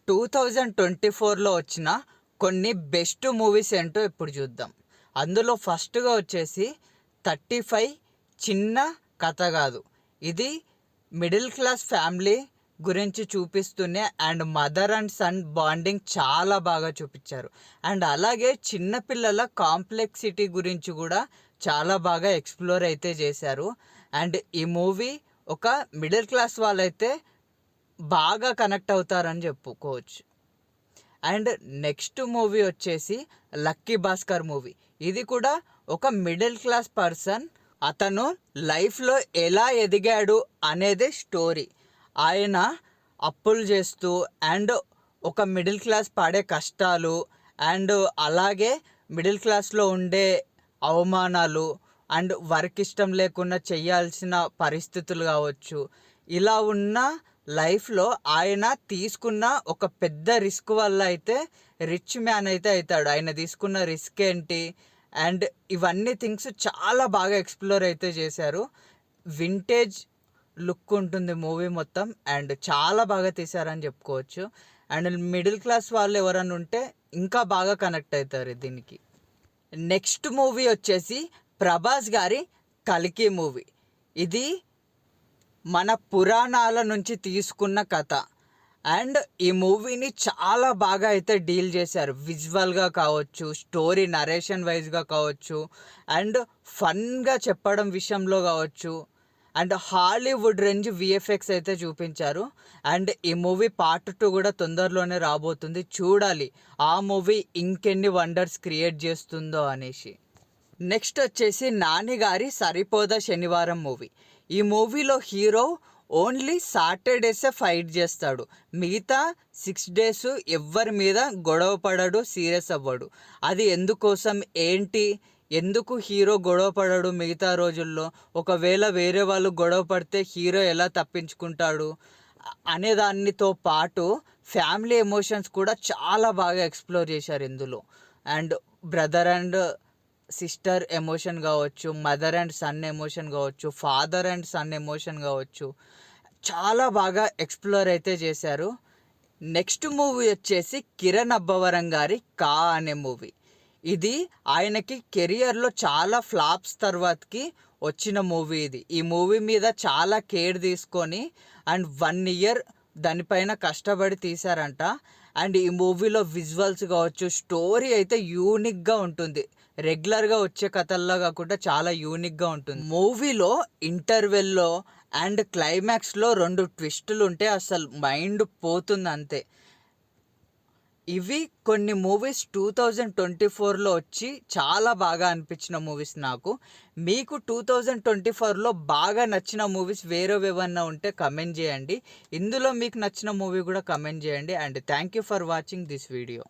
2024లో వచ్చిన కొన్ని best movies ఏంటో ఇప్పుడు చూద్దాం. అందులో ఫస్ట్గా వచ్చేసి 35 చిన్న కథ కాదు. ఇది మిడిల్ క్లాస్ ఫ్యామిలీ గురించి చూపిస్తూనే and mother and son bonding చాలా బాగా చూపించారు. అండ్ అలాగే చిన్నపిల్లల కాంప్లెక్సిటీ గురించి కూడా చాలా బాగా ఎక్స్ప్లోర్ అయితే చేశారు. అండ్ ఈ మూవీ ఒక మిడిల్ క్లాస్ వాళ్ళైతే బాగా కనెక్ట్ అవుతారని చెప్పుకోవచ్చు. అండ్ నెక్స్ట్ మూవీ వచ్చేసి లక్కీ భాస్కర్ మూవీ. ఇది కూడా ఒక మిడిల్ క్లాస్ పర్సన్, అతను లైఫ్లో ఎలా ఎదిగాడు అనేది స్టోరీ. ఆయన అప్పులు చేస్తూ అండ్ ఒక మిడిల్ క్లాస్ పడే కష్టాలు అండ్ అలాగే మిడిల్ క్లాస్లో ఉండే అవమానాలు అండ్ వర్క్ ఇష్టం లేకుండా చేయాల్సిన పరిస్థితులు కావచ్చు. ఇలా ఉన్న లైఫ్లో ఆయన తీసుకున్న ఒక పెద్ద రిస్క్ వల్ల అయితే రిచ్ మ్యాన్ అయితే అవుతాడు. ఆయన తీసుకున్న రిస్క్ ఏంటి అండ్ ఇవన్నీ థింగ్స్ చాలా బాగా ఎక్స్ప్లోర్ అయితే చేశారు. వింటేజ్ లుక్ ఉంటుంది మూవీ మొత్తం అండ్ చాలా బాగా తీశారని చెప్పుకోవచ్చు. అండ్ మిడిల్ క్లాస్ వాళ్ళు ఎవరైనా ఉంటే ఇంకా బాగా కనెక్ట్ అవుతారు దీనికి. నెక్స్ట్ మూవీ వచ్చేసి ప్రభాస్ గారి కల్కి మూవీ. ఇది మన పురాణాల నుంచి తీసుకున్న కథ అండ్ ఈ మూవీని చాలా బాగా అయితే డీల్ చేశారు. విజువల్గా కావచ్చు, స్టోరీ నరేషన్ వైజ్గా కావచ్చు అండ్ ఫన్గా చెప్పడం విషయంలో కావచ్చు అండ్ హాలీవుడ్ రేంజ్ విఎఫ్ఎక్స్ అయితే చూపించారు. అండ్ ఈ మూవీ పార్ట్ 2 కూడా తొందరలోనే రాబోతుంది. చూడాలి ఆ మూవీ ఇంకెన్ని వండర్స్ క్రియేట్ చేస్తుందో అనేసి. నెక్స్ట్ వచ్చేసి నాని గారి సరిపోదా శనివారం మూవీ. ఈ మూవీలో హీరో ఓన్లీ సాటర్డేసే ఫైట్ చేస్తాడు. మిగతా 6 days ఎవ్వరి మీద గొడవ పడడు, సీరియస్ అవ్వడు. అది ఎందుకోసం, ఏంటి, ఎందుకు హీరో గొడవ పడడు మిగతా రోజుల్లో? ఒకవేళ వేరే వాళ్ళు గొడవ పడితే హీరో ఎలా తప్పించుకుంటాడు అనే దానితో పాటు ఫ్యామిలీ ఎమోషన్స్ కూడా చాలా బాగా ఎక్స్ప్లోర్ చేశారు ఇందులో. And brother and sister emotion కావచ్చు, మదర్ అండ్ సన్ ఎమోషన్ కావచ్చు, ఫాదర్ అండ్ సన్ ఎమోషన్ కావచ్చు, చాలా బాగా ఎక్స్ప్లోర్ అయితే చేశారు. నెక్స్ట్ మూవీ వచ్చేసి కిరణ్ అబ్బవరం గారి కా అనే మూవీ. ఇది ఆయనకి కెరియర్లో చాలా ఫ్లాప్స్ తర్వాతకి వచ్చిన మూవీ ఇది. ఈ మూవీ మీద చాలా కేర్ తీసుకొని అండ్ 1 year దానిపైన కష్టపడి తీశారంట. అండ్ ఈ మూవీలో విజువల్స్ కావచ్చు, స్టోరీ అయితే యూనిక్గా ఉంటుంది. రెగ్యులర్గా వచ్చే కథల్లో కాకుండా చాలా యూనిక్గా ఉంటుంది. మూవీలో ఇంటర్వెల్లో అండ్ క్లైమాక్స్లో 2 ట్విస్టులు ఉంటే అసలు మైండ్ పోతుంది అంతే. ఇవి కొన్ని మూవీస్ 2024లో వచ్చి చాలా బాగా అనిపించిన మూవీస్ నాకు. మీకు 2024లో బాగా నచ్చిన మూవీస్ వేరేవేమన్నా ఉంటే కమెంట్ చేయండి. ఇందులో మీకు నచ్చిన మూవీ కూడా కమెంట్ చేయండి. And thank you for watching this video.